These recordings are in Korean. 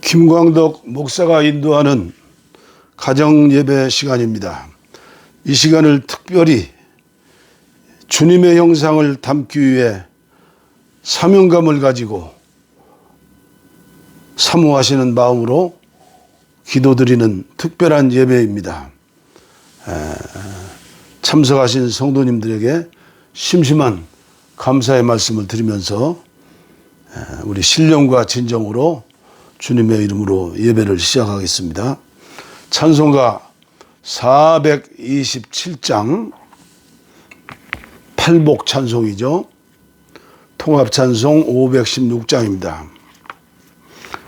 김광덕 목사가 인도하는 가정예배 시간입니다. 이 시간을 특별히 주님의 형상을 담기 위해 사명감을 가지고 사모하시는 마음으로 기도드리는 특별한 예배입니다. 참석하신 성도님들에게 심심한 감사의 말씀을 드리면서 우리 신령과 진정으로 주님의 이름으로 예배를 시작하겠습니다. 찬송가 427장 팔복 찬송이죠. 통합 찬송 516장입니다.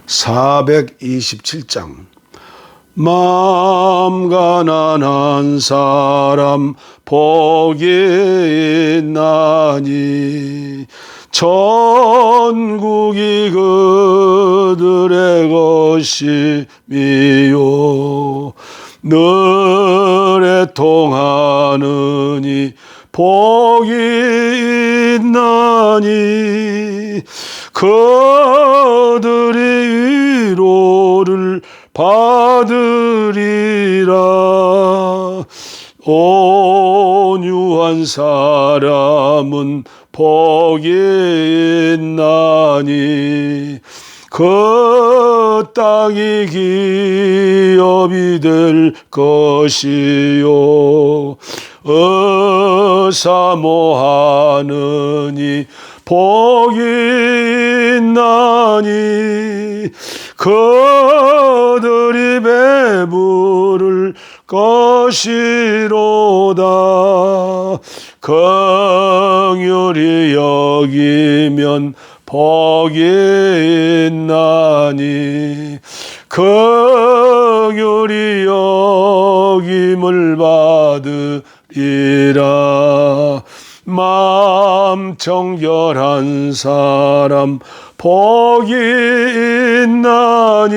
427장. 마음 가난한 사람 복이 있나니 천국이 그들의 것이미요. 늘 애통하느니 복이 있나니 그들이 위로를 받으리라. 온유한 사람은 복이 있나니 그 땅이 기업이 될 것이요. 사모하느니 복이 있나니 그들이 배부를 것이로다. 긍휼히 여기면 복이 있나니 긍휼히 여김을 받으리라. 마음 정결한 사람 복이 있나니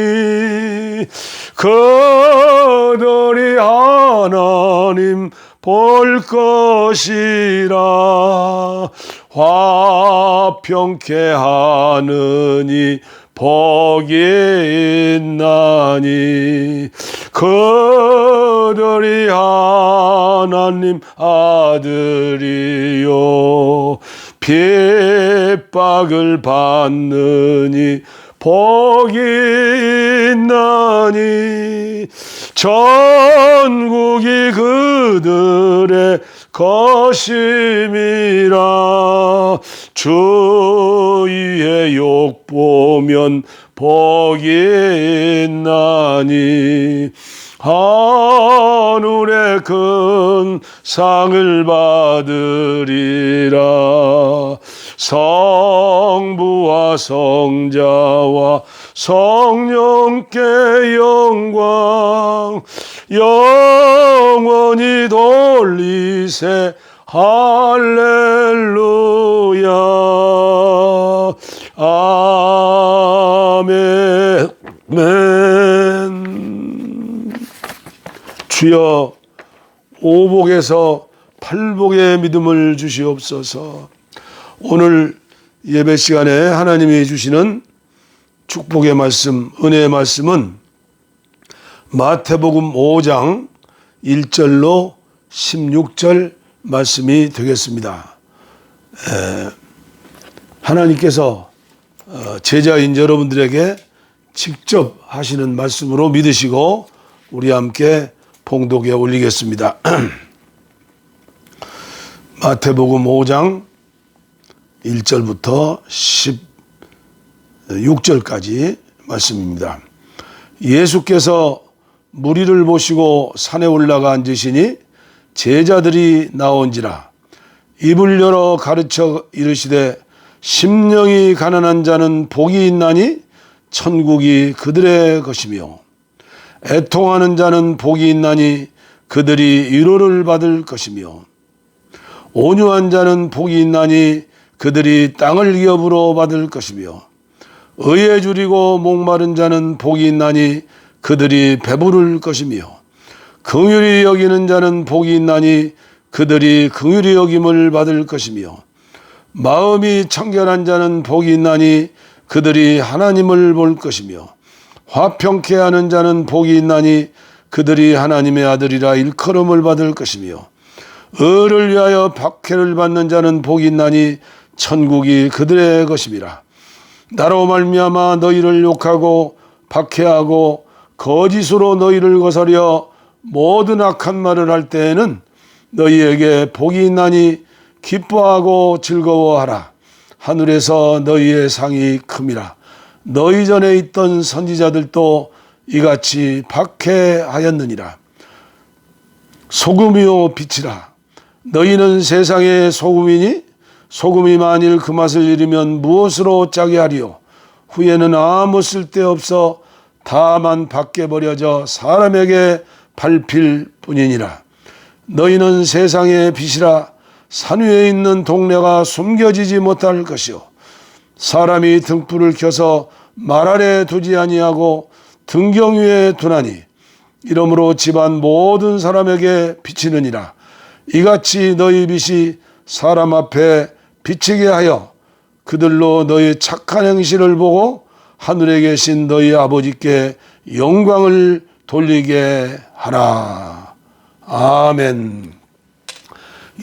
그들이 하나님 볼 것이라. 화평케 하느니 복이 있나니 그들이 하나님 아들이요. 핍박을 받느니 복이 있나니 천국이 그들의 것임이라. 주위의 욕 보면 복이 있나니 하늘의 큰 상을 받으리라. 성부와 성자와 성령께 영광 영원히 돌리세. 할렐루야. 아멘. 주여, 오복에서 팔복의 믿음을 주시옵소서. 오늘 예배 시간에 하나님이 주시는 축복의 말씀, 은혜의 말씀은 마태복음 5장 1절로 16절 말씀이 되겠습니다. 하나님께서 제자인 여러분들에게 직접 하시는 말씀으로 믿으시고 우리 함께 봉독에 올리겠습니다. 마태복음 5장 1절부터 16절까지 말씀입니다. 예수께서 무리를 보시고 산에 올라가 앉으시니 제자들이 나온지라. 입을 열어 가르쳐 이르시되 심령이 가난한 자는 복이 있나니 천국이 그들의 것이며 애통하는 자는 복이 있나니 그들이 위로를 받을 것이며 온유한 자는 복이 있나니 그들이 땅을 기업으로 받을 것이며 의에 줄이고 목마른 자는 복이 있나니 그들이 배부를 것이며 긍휼히 여기는 자는 복이 있나니 그들이 긍휼히 여김을 받을 것이며 마음이 청결한 자는 복이 있나니 그들이 하나님을 볼 것이며 화평케 하는 자는 복이 있나니 그들이 하나님의 아들이라 일컬음을 받을 것이며 의를 위하여 박해를 받는 자는 복이 있나니 천국이 그들의 것임이라. 나로 말미암아 너희를 욕하고 박해하고 거짓으로 너희를 거스려 모든 악한 말을 할 때에는 너희에게 복이 있나니 기뻐하고 즐거워하라. 하늘에서 너희의 상이 큼이라. 너희 전에 있던 선지자들도 이같이 박해하였느니라. 소금이요 빛이라. 너희는 세상의 소금이니 소금이 만일 그 맛을 잃으면 무엇으로 짜게 하리요. 후에는 아무 쓸데없어 다만 밖에 버려져 사람에게 밟힐 뿐이니라. 너희는 세상의 빛이라. 산 위에 있는 동네가 숨겨지지 못할 것이요 사람이 등불을 켜서 말 아래 두지 아니하고 등경 위에 두나니 이러므로 집안 모든 사람에게 비치느니라. 이같이 너희 빛이 사람 앞에 비치게 하여 그들로 너희 착한 행실을 보고 하늘에 계신 너희 아버지께 영광을 돌리게 하라. 아멘.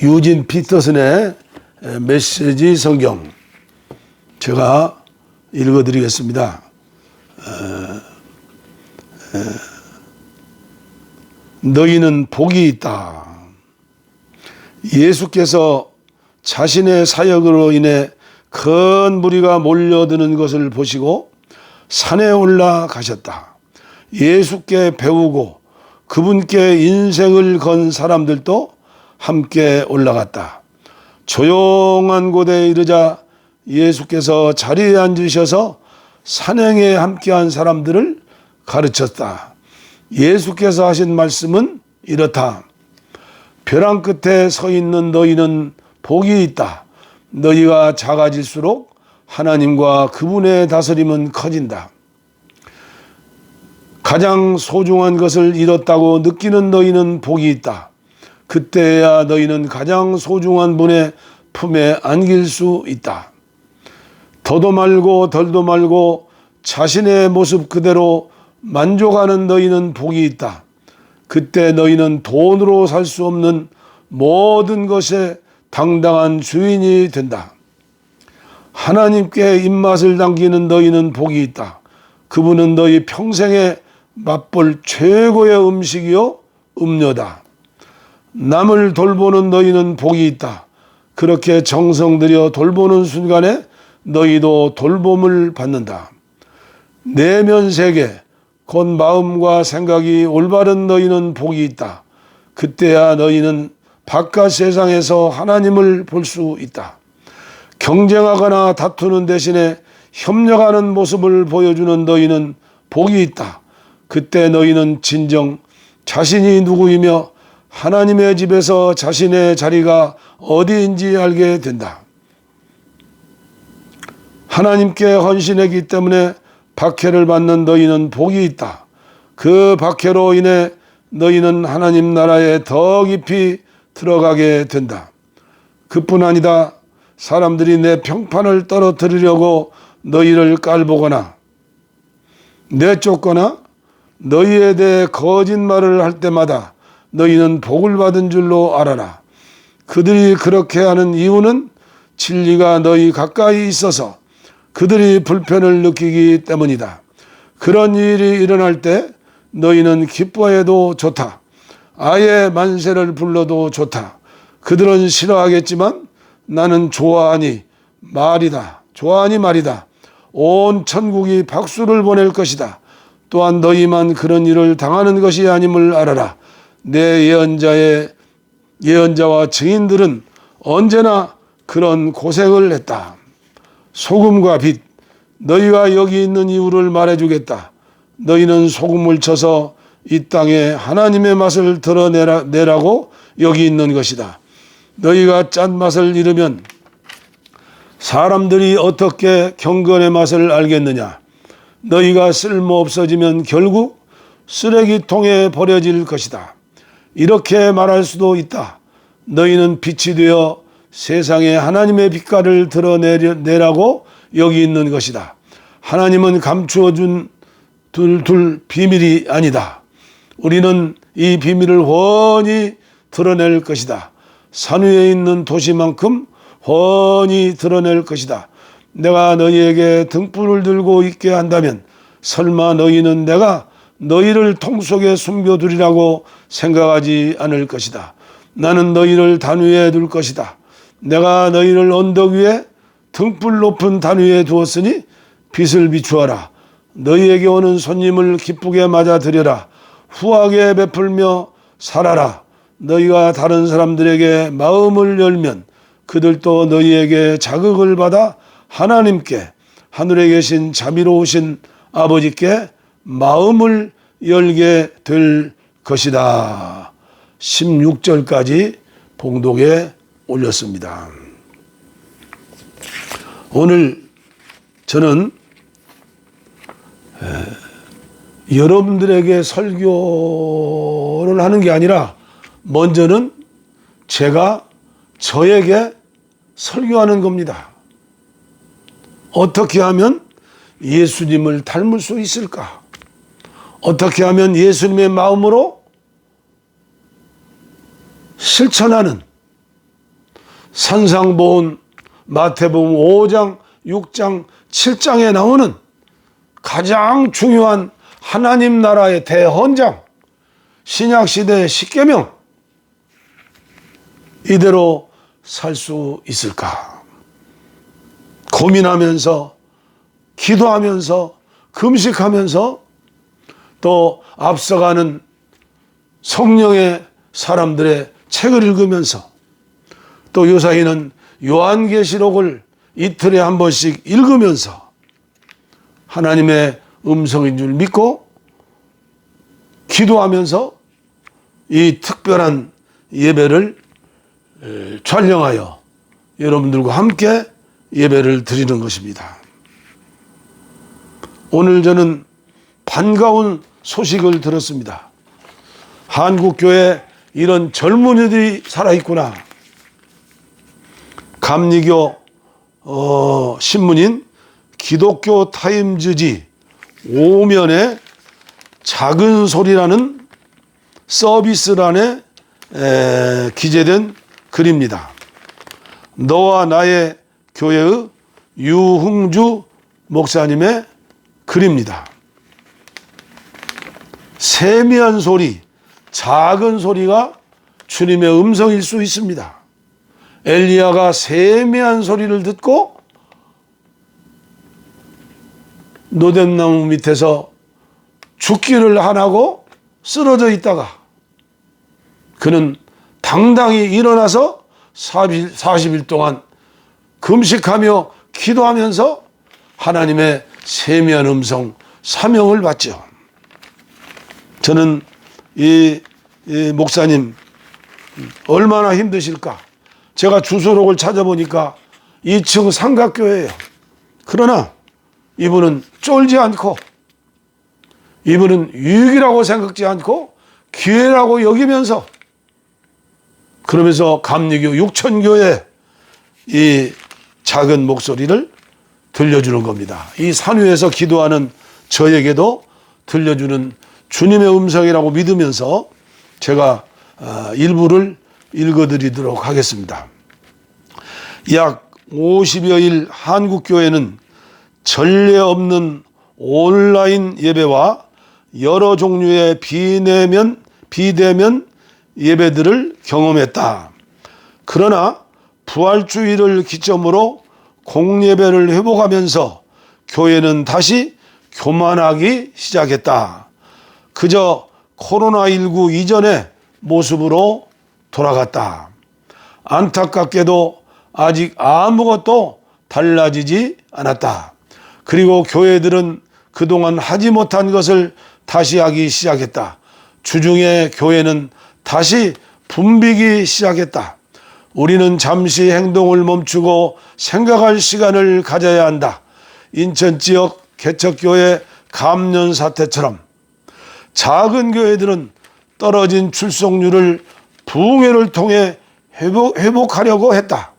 유진 피터슨의 메시지 성경 제가 읽어드리겠습니다. 너희는 복이 있다. 예수께서 자신의 사역으로 인해 큰 무리가 몰려드는 것을 보시고 산에 올라가셨다. 예수께 배우고 그분께 인생을 건 사람들도 함께 올라갔다. 조용한 곳에 이르자 예수께서 자리에 앉으셔서 산행에 함께한 사람들을 가르쳤다. 예수께서 하신 말씀은 이렇다. 벼랑 끝에 서 있는 너희는 복이 있다. 너희가 작아질수록 하나님과 그분의 다스림은 커진다. 가장 소중한 것을 잃었다고 느끼는 너희는 복이 있다. 그때야 너희는 가장 소중한 분의 품에 안길 수 있다. 더도 말고 덜도 말고 자신의 모습 그대로 만족하는 너희는 복이 있다. 그때 너희는 돈으로 살 수 없는 모든 것의 당당한 주인이 된다. 하나님께 입맛을 당기는 너희는 복이 있다. 그분은 너희 평생에 맛볼 최고의 음식이요 음료다. 남을 돌보는 너희는 복이 있다. 그렇게 정성 들여 돌보는 순간에 너희도 돌봄을 받는다. 내면 세계, 곧 마음과 생각이 올바른 너희는 복이 있다. 그때야 너희는 바깥 세상에서 하나님을 볼 수 있다. 경쟁하거나 다투는 대신에 협력하는 모습을 보여주는 너희는 복이 있다. 그때 너희는 진정 자신이 누구이며 하나님의 집에서 자신의 자리가 어디인지 알게 된다. 하나님께 헌신했기 때문에 박해를 받는 너희는 복이 있다. 그 박해로 인해 너희는 하나님 나라에 더 깊이 들어가게 된다. 그뿐 아니다. 사람들이 내 평판을 떨어뜨리려고 너희를 깔보거나 내쫓거나 너희에 대해 거짓말을 할 때마다 너희는 복을 받은 줄로 알아라. 그들이 그렇게 하는 이유는 진리가 너희 가까이 있어서 그들이 불편을 느끼기 때문이다. 그런 일이 일어날 때 너희는 기뻐해도 좋다. 아예 만세를 불러도 좋다. 그들은 싫어하겠지만 나는 좋아하니 말이다. 좋아하니 말이다. 온 천국이 박수를 보낼 것이다. 또한 너희만 그런 일을 당하는 것이 아님을 알아라. 내 예언자와 증인들은 언제나 그런 고생을 했다. 소금과 빛, 너희가 여기 있는 이유를 말해주겠다. 너희는 소금을 쳐서 이 땅에 하나님의 맛을 드러내라고 여기 있는 것이다. 너희가 짠맛을 잃으면 사람들이 어떻게 경건의 맛을 알겠느냐. 너희가 쓸모없어지면 결국 쓰레기통에 버려질 것이다. 이렇게 말할 수도 있다. 너희는 빛이 되어 세상에 하나님의 빛깔을 드러내라고 여기 있는 것이다. 하나님은 감추어준 둘 비밀이 아니다. 우리는 이 비밀을 훤히 드러낼 것이다. 산 위에 있는 도시만큼 훤히 드러낼 것이다. 내가 너희에게 등불을 들고 있게 한다면 설마 너희는 내가 너희를 통 속에 숨겨두리라고 생각하지 않을 것이다. 나는 너희를 단 위에 둘 것이다. 내가 너희를 언덕 위에 등불 높은 단 위에 두었으니 빛을 비추어라. 너희에게 오는 손님을 기쁘게 맞아들여라. 후하게 베풀며 살아라. 너희가 다른 사람들에게 마음을 열면 그들도 너희에게 자극을 받아 하나님께, 하늘에 계신 자비로우신 아버지께 마음을 열게 될 것이다. 16절까지 봉독에 올렸습니다. 오늘 저는 여러분들에게 설교를 하는 게 아니라 먼저는 제가 저에게 설교하는 겁니다. 어떻게 하면 예수님을 닮을 수 있을까? 어떻게 하면 예수님의 마음으로 실천하는 산상보훈 마태복음 5장, 6장, 7장에 나오는 가장 중요한 하나님 나라의 대헌장, 신약시대의 십계명, 이대로 살 수 있을까? 고민하면서, 기도하면서, 금식하면서, 또 앞서가는 성령의 사람들의 책을 읽으면서, 또 요사이는 요한계시록을 이틀에 한 번씩 읽으면서 하나님의 음성인 줄 믿고 기도하면서 이 특별한 예배를 촬영하여 여러분들과 함께 예배를 드리는 것입니다. 오늘 저는 반가운 소식을 들었습니다. 한국교회에 이런 젊은이들이 살아있구나. 감리교 신문인 기독교 타임즈지 5면에 작은 소리라는 서비스란에 기재된 글입니다. 너와 나의 교회의 유흥주 목사님의 글입니다. 세미한 소리, 작은 소리가 주님의 음성일 수 있습니다. 엘리야가 세미한 소리를 듣고 노뎀나무 밑에서 죽기를 안 하고 쓰러져 있다가 그는 당당히 일어나서 40일 동안 금식하며 기도하면서 하나님의 세미한 음성 사명을 받죠. 저는 이 목사님 얼마나 힘드실까? 제가 주소록을 찾아보니까 2층 삼각교회예요. 그러나 이분은 쫄지 않고, 이분은 유익이라고 생각지 않고 기회라고 여기면서, 그러면서 감리교 6,000교회 이 작은 목소리를 들려주는 겁니다. 이 산 위에서 기도하는 저에게도 들려주는 주님의 음성이라고 믿으면서 제가 일부를 읽어드리도록 하겠습니다. 약 50여일 한국교회는 전례 없는 온라인 예배와 여러 종류의 비대면 예배들을 경험했다. 그러나 부활주의를 기점으로 공예배를 회복하면서 교회는 다시 교만하기 시작했다. 그저 코로나19 이전의 모습으로 돌아갔다. 안타깝게도 아직 아무것도 달라지지 않았다. 그리고 교회들은 그동안 하지 못한 것을 다시 하기 시작했다. 주중에 교회는 다시 붐비기 시작했다. 우리는 잠시 행동을 멈추고 생각할 시간을 가져야 한다. 인천 지역 개척교회 감염 사태처럼 작은 교회들은 떨어진 출석률을 부흥회를 통해 회복하려고 했다.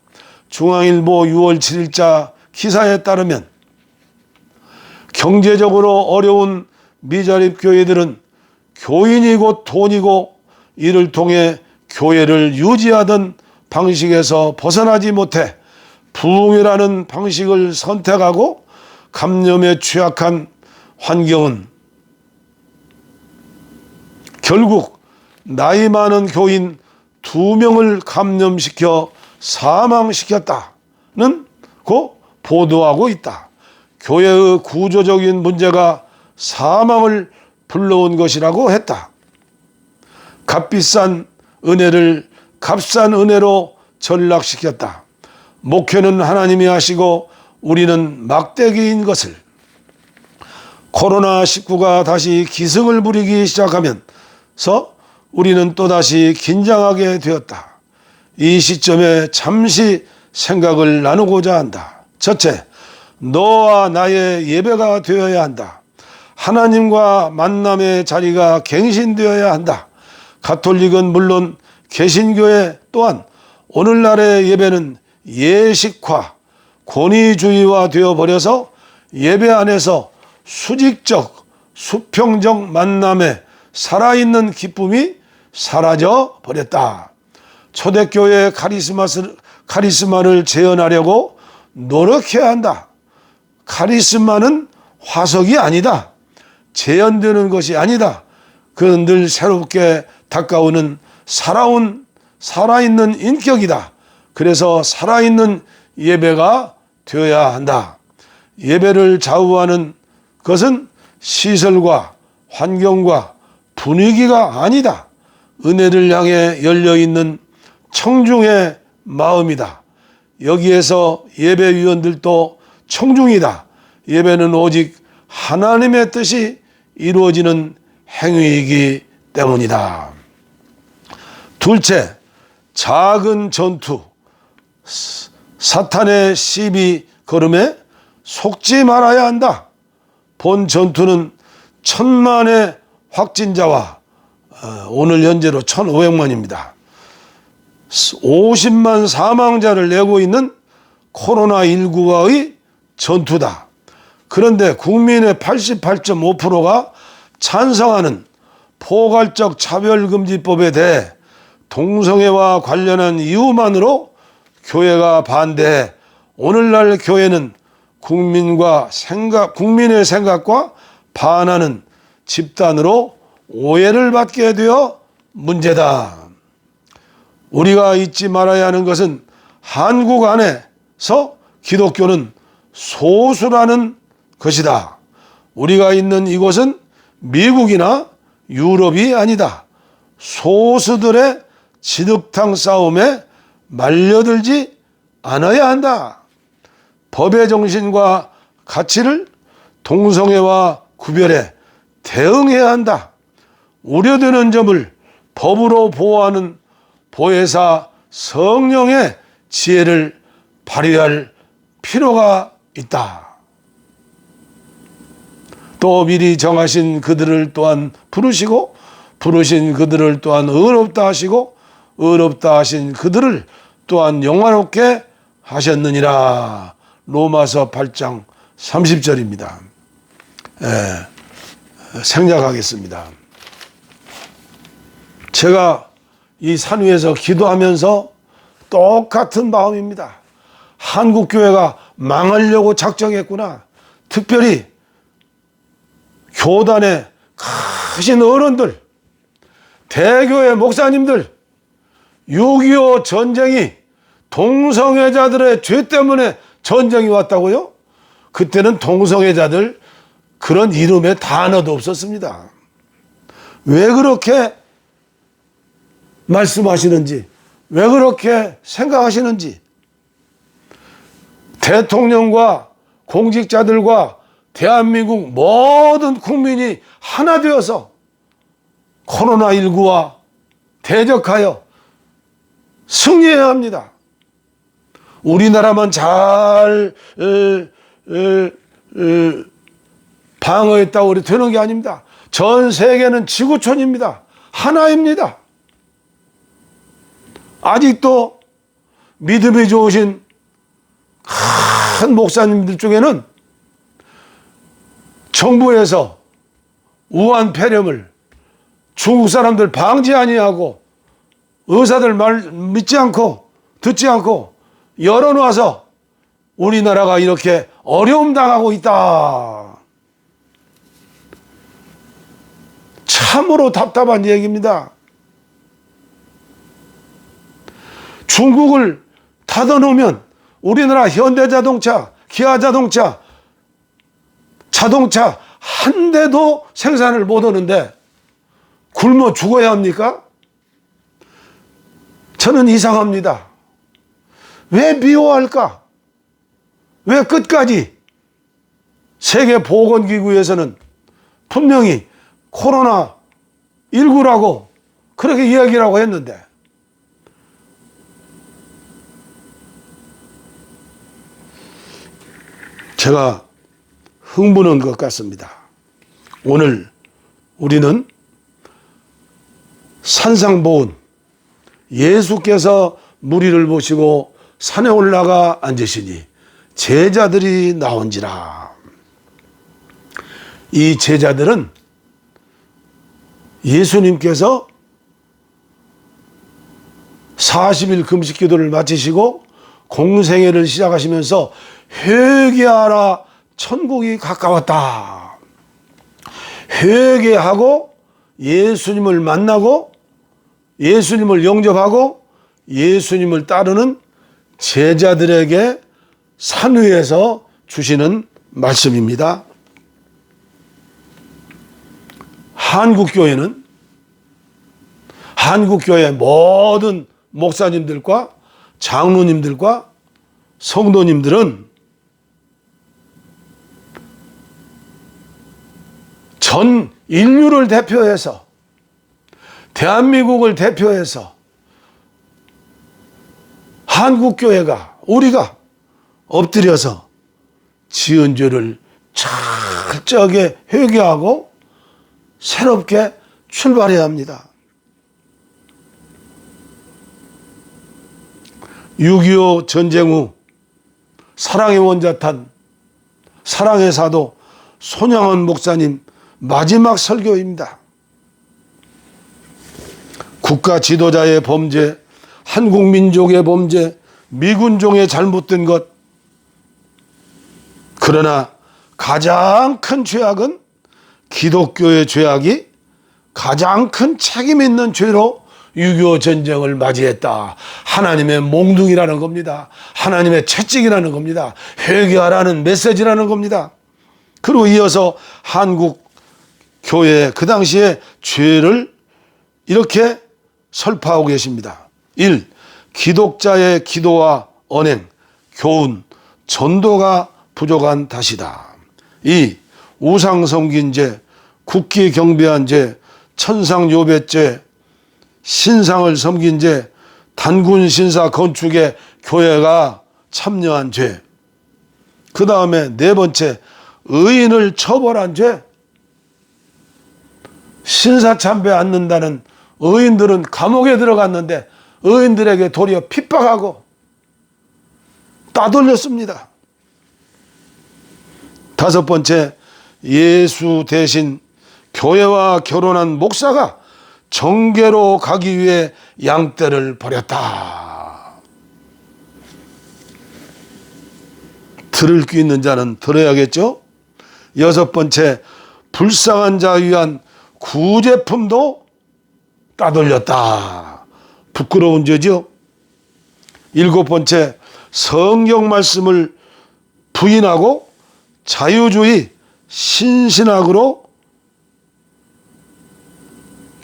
중앙일보 6월 7일자 기사에 따르면 경제적으로 어려운 미자립 교회들은 교인이 곧 돈이고 이를 통해 교회를 유지하던 방식에서 벗어나지 못해 부흥이라는 방식을 선택하고 감염에 취약한 환경은 결국 나이 많은 교인 2명을 감염시켜 사망시켰다는 고 보도하고 있다. 교회의 구조적인 문제가 사망을 불러온 것이라고 했다. 값비싼 은혜를 값싼 은혜로 전락시켰다. 목회는 하나님이 하시고 우리는 막대기인 것을. 코로나19가 다시 기승을 부리기 시작하면서 우리는 또다시 긴장하게 되었다. 이 시점에 잠시 생각을 나누고자 한다. 첫째, 너와 나의 예배가 되어야 한다. 하나님과 만남의 자리가 갱신되어야 한다. 가톨릭은 물론 개신교회 또한 오늘날의 예배는 예식화, 권위주의화 되어버려서 예배 안에서 수직적, 수평적 만남에 살아있는 기쁨이 사라져 버렸다. 초대교회의 카리스마를 재현하려고 노력해야 한다. 카리스마는 화석이 아니다. 재현되는 것이 아니다. 그는 늘 새롭게 다가오는 살아있는 인격이다. 그래서 살아있는 예배가 되어야 한다. 예배를 좌우하는 것은 시설과 환경과 분위기가 아니다. 은혜를 향해 열려있는 청중의 마음이다. 여기에서 예배위원들도 청중이다. 예배는 오직 하나님의 뜻이 이루어지는 행위이기 때문이다. 둘째, 작은 전투, 사탄의 시비 걸음에 속지 말아야 한다. 본 전투는 1000만의 확진자와 오늘 현재로 1500만입니다. 50만 사망자를 내고 있는 코로나19와의 전투다. 그런데 국민의 88.5%가 찬성하는 포괄적 차별금지법에 대해 동성애와 관련한 이유만으로 교회가 반대해 오늘날 교회는 국민의 생각과 반하는 집단으로 오해를 받게 되어 문제다. 우리가 잊지 말아야 하는 것은 한국 안에서 기독교는 소수라는 것이다. 우리가 있는 이곳은 미국이나 유럽이 아니다. 소수들의 진흙탕 싸움에 말려들지 않아야 한다. 법의 정신과 가치를 동성애와 구별해 대응해야 한다. 우려되는 점을 법으로 보호하는 보혜사 성령의 지혜를 발휘할 필요가 있다. 또 미리 정하신 그들을 또한 부르시고 부르신 그들을 또한 의롭다 하시고 의롭다 하신 그들을 또한 영화롭게 하셨느니라. 로마서 8장 30절입니다. 생략하겠습니다. 제가 이 산 위에서 기도하면서 똑같은 마음입니다. 한국교회가 망하려고 작정했구나. 특별히 교단의 크신 어른들, 대교회 목사님들, 6.25 전쟁이 동성애자들의 죄 때문에 전쟁이 왔다고요? 그때는 동성애자들 그런 이름의 단어도 없었습니다. 왜 그렇게 말씀하시는지, 왜 그렇게 생각하시는지, 대통령과 공직자들과 대한민국 모든 국민이 하나 되어서 코로나19와 대적하여 승리해야 합니다. 우리나라만 잘 방어했다고 우리 되는 게 아닙니다. 전 세계는 지구촌입니다. 하나입니다. 아직도 믿음이 좋으신 큰 목사님들 중에는 정부에서 우한 폐렴을 중국 사람들 방지 아니하고 의사들 말 믿지 않고 듣지 않고 열어놔서 우리나라가 이렇게 어려움 당하고 있다. 참으로 답답한 얘기입니다. 중국을 닫아놓으면 우리나라 현대자동차, 기아자동차, 자동차 한 대도 생산을 못 하는데 굶어 죽어야 합니까? 저는 이상합니다. 왜 미워할까? 왜 끝까지 세계보건기구에서는 분명히 코로나19라고 그렇게 이야기라고 했는데 제가 흥분한 것 같습니다. 오늘 우리는 산상보훈, 예수께서 무리를 보시고 산에 올라가 앉으시니 제자들이 나온지라. 이 제자들은 예수님께서 40일 금식 기도를 마치시고 공생애를 시작하시면서 회개하라, 천국이 가까웠다. 회개하고 예수님을 만나고 예수님을 영접하고 예수님을 따르는 제자들에게 산 위에서 주시는 말씀입니다. 한국교회 모든 목사님들과 장로님들과 성도님들은 전 인류를 대표해서 대한민국을 대표해서 한국교회가 우리가 엎드려서 지은 죄를 철저하게 회개하고 새롭게 출발해야 합니다. 6.25 전쟁 후 사랑의 원자탄, 사랑의 사도 손양원 목사님 마지막 설교입니다. 국가 지도자의 범죄, 한국 민족의 범죄, 미군종의 잘못된 것. 그러나 가장 큰 죄악은 기독교의 죄악이 가장 큰 책임 있는 죄로 6.25 전쟁을 맞이했다. 하나님의 몽둥이라는 겁니다. 하나님의 채찍이라는 겁니다. 회개하라는 메시지라는 겁니다. 그리고 이어서 한국 교회 그 당시에 죄를 이렇게 설파하고 계십니다. 1. 기독자의 기도와 언행, 교훈, 전도가 부족한 탓이다. 2. 우상 섬긴죄, 국기 경배한 죄, 천상 요배죄, 신상을 섬긴 죄, 단군 신사 건축에 교회가 참여한 죄. 그 다음에 네 번째, 의인을 처벌한 죄. 신사 참배 않는다는 의인들은 감옥에 들어갔는데 의인들에게 도리어 핍박하고 따돌렸습니다. 다섯 번째, 예수 대신 교회와 결혼한 목사가 정계로 가기 위해 양떼를 버렸다. 들을 귀 있는 자는 들어야겠죠? 여섯 번째, 불쌍한 자 위한 구제품도 따돌렸다. 부끄러운 죄죠. 일곱 번째, 성경 말씀을 부인하고 자유주의 신신학으로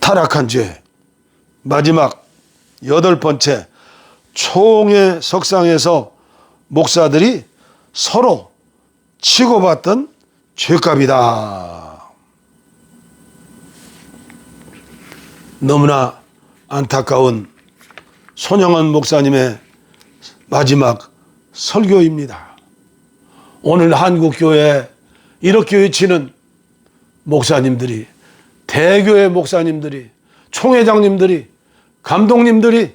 타락한 죄. 마지막 여덟 번째, 총회 석상에서 목사들이 서로 치고받던 죄값이다. 너무나 안타까운 손양원 목사님의 마지막 설교입니다. 오늘 한국교회에 이렇게 외치는 목사님들이, 대교회 목사님들이, 총회장님들이, 감독님들이,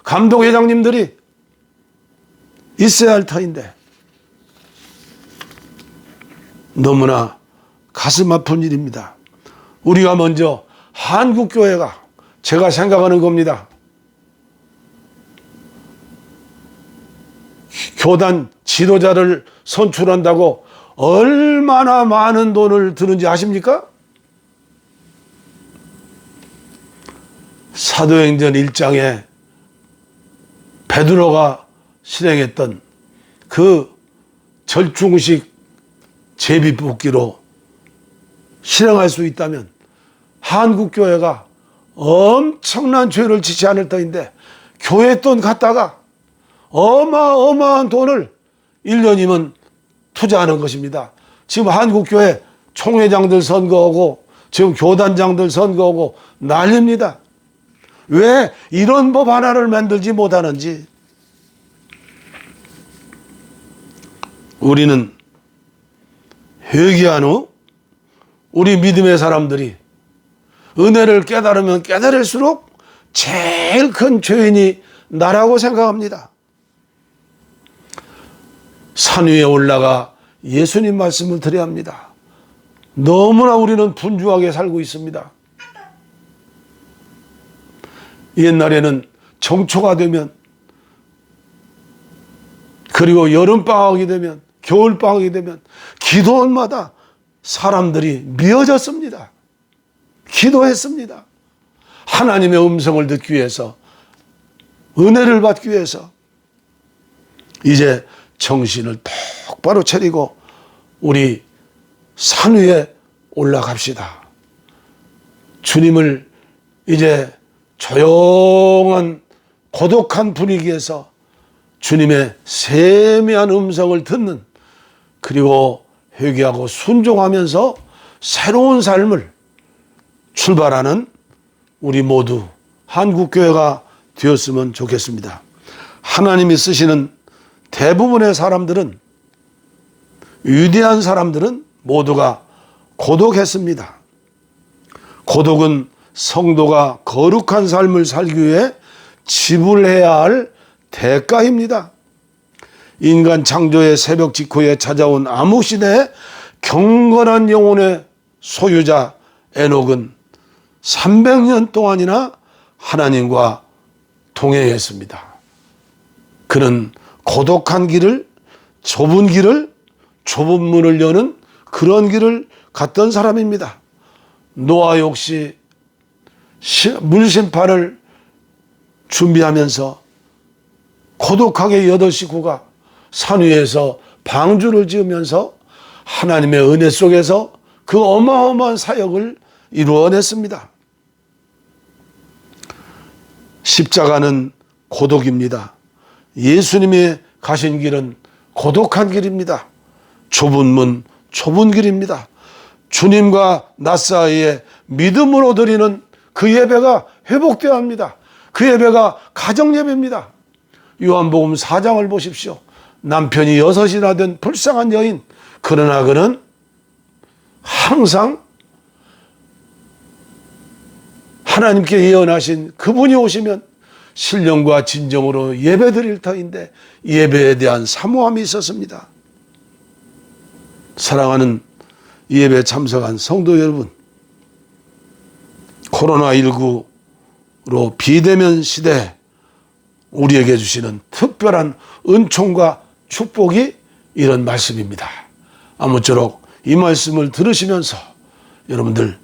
감독회장님들이 있어야 할 터인데 너무나 가슴 아픈 일입니다. 우리가 먼저 한국교회가 제가 생각하는 겁니다. 교단 지도자를 선출한다고 얼마나 많은 돈을 드는지 아십니까? 사도행전 1장에 베드로가 실행했던 그 절충식 제비뽑기로 실행할 수 있다면 한국교회가 엄청난 죄를 짓지 않을 터인데 교회 돈 갖다가 어마어마한 돈을 1년이면 투자하는 것입니다. 지금 한국교회 총회장들 선거하고 지금 교단장들 선거하고 난립니다. 왜 이런 법 하나를 만들지 못하는지. 우리는 회개한 후 우리 믿음의 사람들이 은혜를 깨달으면 깨달을수록 제일 큰 죄인이 나라고 생각합니다. 산 위에 올라가 예수님 말씀을 드려야 합니다. 너무나 우리는 분주하게 살고 있습니다. 옛날에는 정초가 되면, 그리고 여름방학이 되면, 겨울방학이 되면 기도원마다 사람들이 미어졌습니다. 기도했습니다. 하나님의 음성을 듣기 위해서, 은혜를 받기 위해서. 이제 정신을 똑바로 차리고 우리 산 위에 올라갑시다. 주님을 이제 조용한 고독한 분위기에서 주님의 세미한 음성을 듣는, 그리고 회개하고 순종하면서 새로운 삶을 출발하는 우리 모두 한국교회가 되었으면 좋겠습니다. 하나님이 쓰시는 대부분의 사람들은, 위대한 사람들은 모두가 고독했습니다. 고독은 성도가 거룩한 삶을 살기 위해 지불해야 할 대가입니다. 인간 창조의 새벽 직후에 찾아온 암흑 시대에 경건한 영혼의 소유자 에녹은 300년 동안이나 하나님과 동행했습니다. 그는 고독한 길을, 좁은 길을, 좁은 문을 여는 그런 길을 갔던 사람입니다. 노아 역시 물심판을 준비하면서 고독하게 8 식구가 산 위에서 방주를 지으면서 하나님의 은혜 속에서 그 어마어마한 사역을 이루어냈습니다. 십자가는 고독입니다. 예수님이 가신 길은 고독한 길입니다. 좁은 문, 좁은 길입니다. 주님과 나 사이에 믿음으로 드리는 그 예배가 회복되어야 합니다. 그 예배가 가정예배입니다. 요한복음 4장을 보십시오. 남편이 6이나 된 불쌍한 여인, 그러나 그는 항상 하나님께 예언하신 그분이 오시면 신령과 진정으로 예배드릴 터인데 예배에 대한 사모함이 있었습니다. 사랑하는 예배에 참석한 성도 여러분, 코로나19로 비대면 시대에 우리에게 주시는 특별한 은총과 축복이 이런 말씀입니다. 아무쪼록 이 말씀을 들으시면서 여러분들,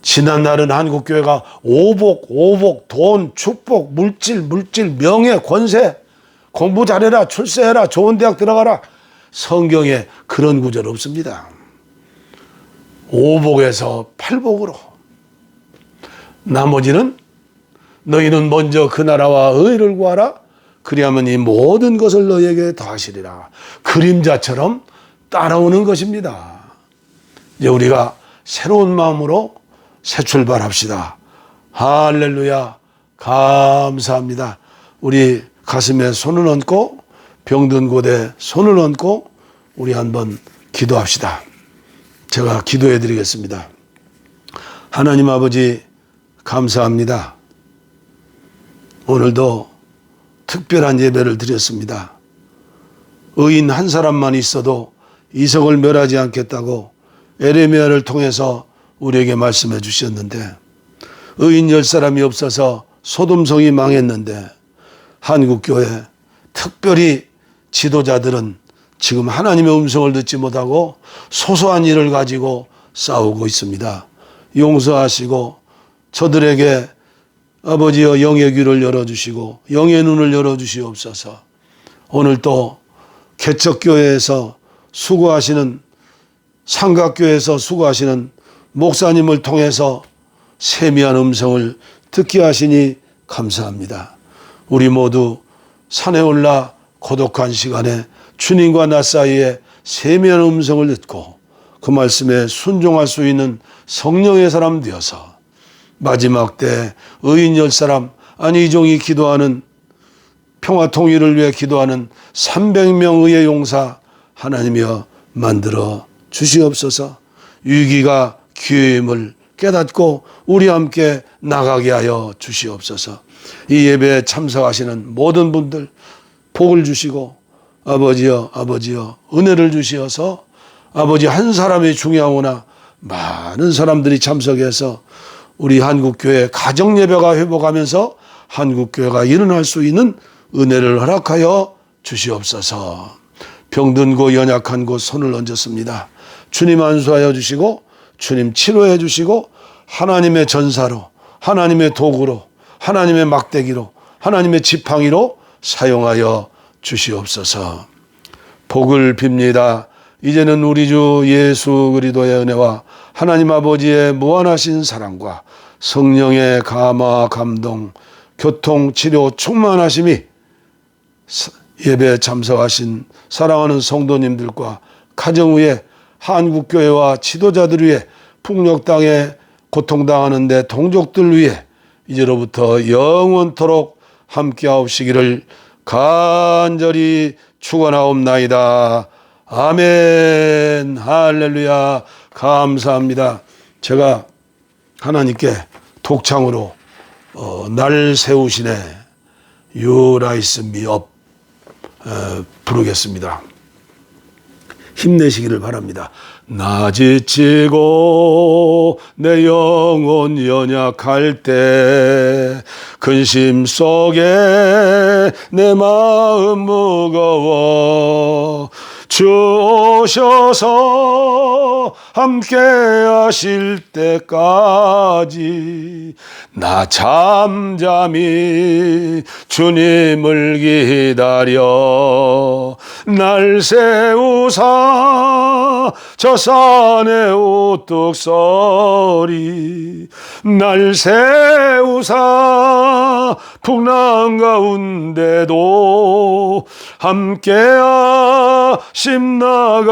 지난날은 한국교회가 오복, 돈, 축복, 물질, 명예, 권세, 공부 잘해라, 출세해라, 좋은 대학 들어가라. 성경에 그런 구절 없습니다. 오복에서 팔복으로. 나머지는 너희는 먼저 그 나라와 의를 구하라. 그리하면 이 모든 것을 너희에게 더하시리라. 그림자처럼 따라오는 것입니다. 이제 우리가 새로운 마음으로 새 출발합시다. 할렐루야. 감사합니다. 우리 가슴에 손을 얹고, 병든 곳에 손을 얹고 우리 한번 기도합시다. 제가 기도해 드리겠습니다. 하나님 아버지, 감사합니다. 오늘도 특별한 예배를 드렸습니다. 의인 한 사람만 있어도 이성을 멸하지 않겠다고 에레미야를 통해서 우리에게 말씀해 주셨는데, 의인 10사람이 없어서 소돔성이 망했는데 한국교회 특별히 지도자들은 지금 하나님의 음성을 듣지 못하고 소소한 일을 가지고 싸우고 있습니다. 용서하시고 저들에게 아버지여 영의 귀를 열어주시고 영의 눈을 열어주시옵소서. 오늘 또 개척교회에서 수고하시는, 삼각교회에서 수고하시는 목사님을 통해서 세미한 음성을 듣게 하시니 감사합니다. 우리 모두 산에 올라 고독한 시간에 주님과 나 사이에 세미한 음성을 듣고 그 말씀에 순종할 수 있는 성령의 사람 되어서 마지막 때 의인 10사람, 안희종이 기도하는 평화 통일을 위해 기도하는 300명 의의 용사 하나님이여 만들어 주시옵소서. 위기가 기회임을 깨닫고 우리 함께 나가게 하여 주시옵소서. 이 예배에 참석하시는 모든 분들 복을 주시고 아버지여 은혜를 주시어서 아버지 한 사람이 중요하구나 많은 사람들이 참석해서 우리 한국교회 가정예배가 회복하면서 한국교회가 일어날 수 있는 은혜를 허락하여 주시옵소서. 병든고 연약한 곳 손을 얹었습니다. 주님 안수하여 주시고 주님 치료해 주시고 하나님의 전사로, 하나님의 도구로, 하나님의 막대기로, 하나님의 지팡이로 사용하여 주시옵소서. 복을 빕니다. 이제는 우리 주 예수 그리스도의 은혜와 하나님 아버지의 무한하신 사랑과 성령의 감화 감동 교통 치료 충만하심이 예배에 참석하신 사랑하는 성도님들과 가정 위에 한국교회와 지도자들 위해 풍력당해 고통당하는데 동족들 위해 이제로부터 영원토록 함께하옵시기를 간절히 축원하옵나이다. 아멘. 할렐루야. 감사합니다. 제가 하나님께 독창으로 날 세우시네 You Rise Me Up 부르겠습니다. 힘내시기를 바랍니다. 나 지치고 내 영혼 연약할 때 근심 속에 내 마음 무거워 주 오셔서 함께 하실 때까지 나 잠잠히 주님을 기다려 날 세우사 저 산에 우뚝 서리 날 세우사 풍랑 가운데도 함께 하심 나가